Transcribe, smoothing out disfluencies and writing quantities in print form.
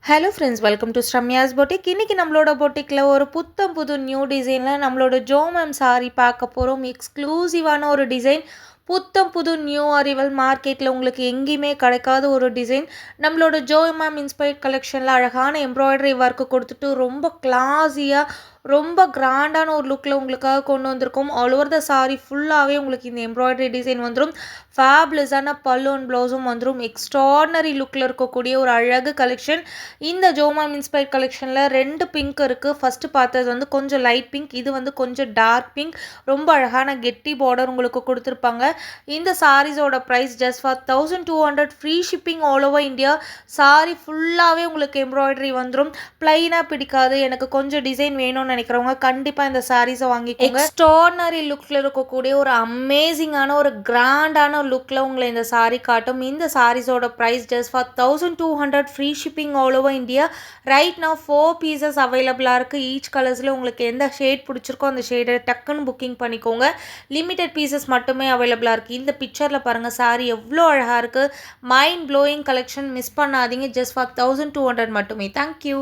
Hello friends, welcome to Sramya's boutique. இன்றைக்கி நம்மளோட பொட்டிக்கில் ஒரு புது நியூ டிசைனில் நம்மளோட ஜோமம் சாரி பார்க்க போகிறோம். எக்ஸ்க்ளூசிவான ஒரு டிசைன், புது நியூ அரைவல், மார்க்கெட்டில் உங்களுக்கு எங்கேயுமே கிடைக்காத ஒரு டிசைன். நம்மளோட ஜோமம் இன்ஸ்பைர்ட் கலெக்ஷனில் அழகான எம்ப்ராய்டரி ஒர்க்கு கொடுத்துட்டு ரொம்ப கிளாஸியாக ரொம்ப கிராண்டான ஒரு லுக்கில் உங்களுக்காக கொண்டு வந்திருக்கோம். ஆல் ஓவர் த சாரி ஃபுல்லாகவே உங்களுக்கு இந்த எம்ப்ராய்டரி டிசைன் வந்துடும். ஃபேப்லெஸ்ஸான பல்லு அண்ட் ப்ளவுஸும் வந்துடும். எக்ஸ்ட்ராடனரி லுக்கில் இருக்கக்கூடிய ஒரு அழகு கலெக்ஷன். இந்த ஜோமம் இன்ஸ்பைர்ட் கலெக்ஷனில் 2 பிங்க் இருக்குது. ஃபஸ்ட்டு பார்த்தது வந்து கொஞ்சம் லைட் பிங்க், இது வந்து கொஞ்சம் டார்க் பிங்க். ரொம்ப அழகான கெட்டி பார்டர் உங்களுக்கு கொடுத்துருப்பாங்க. இந்த சாரீஸோட price just for 1200, free shipping all over India. Sari ஃபுல்லாகவே உங்களுக்கு எம்ப்ராய்டரி வந்துடும். ப்ளைனாக பிடிக்காது, எனக்கு கொஞ்சம் டிசைன் வேணும்னு நினைக்கிறவங்க கண்டிப்பாக இந்த சாரீஸை வாங்கிக்கோங்க. எக்ஸ்ட்ராடனரி லுக்கில் இருக்கக்கூடிய ஒரு அமேசிங்கான ஒரு கிராண்டான லுக்கில் உங்களை இந்த சாரீ காட்டும். இந்த சாரீஸோட price just for 1200, free shipping all over India. Right now 4 pieces அவைலபிளாக இருக்குது. ஈச் கலர்ஸில் உங்களுக்கு எந்த ஷேட் பிடிச்சிருக்கோ அந்த ஷேடை டக்குன்னு புக்கிங் பண்ணிக்கோங்க. லிமிட்டட் பீசஸ் மட்டுமே அவைலபிளாக இருக்குது. இந்த பிக்சரில் பாருங்கள் சாரீ எவ்வளோ அழகாக இருக்குது. மைண்ட் ப்ளோயிங் கலெக்ஷன், மிஸ் பண்ணாதீங்க. ஜஸ்ட் ஃபார் 1200 மட்டுமே. தேங்க்யூ.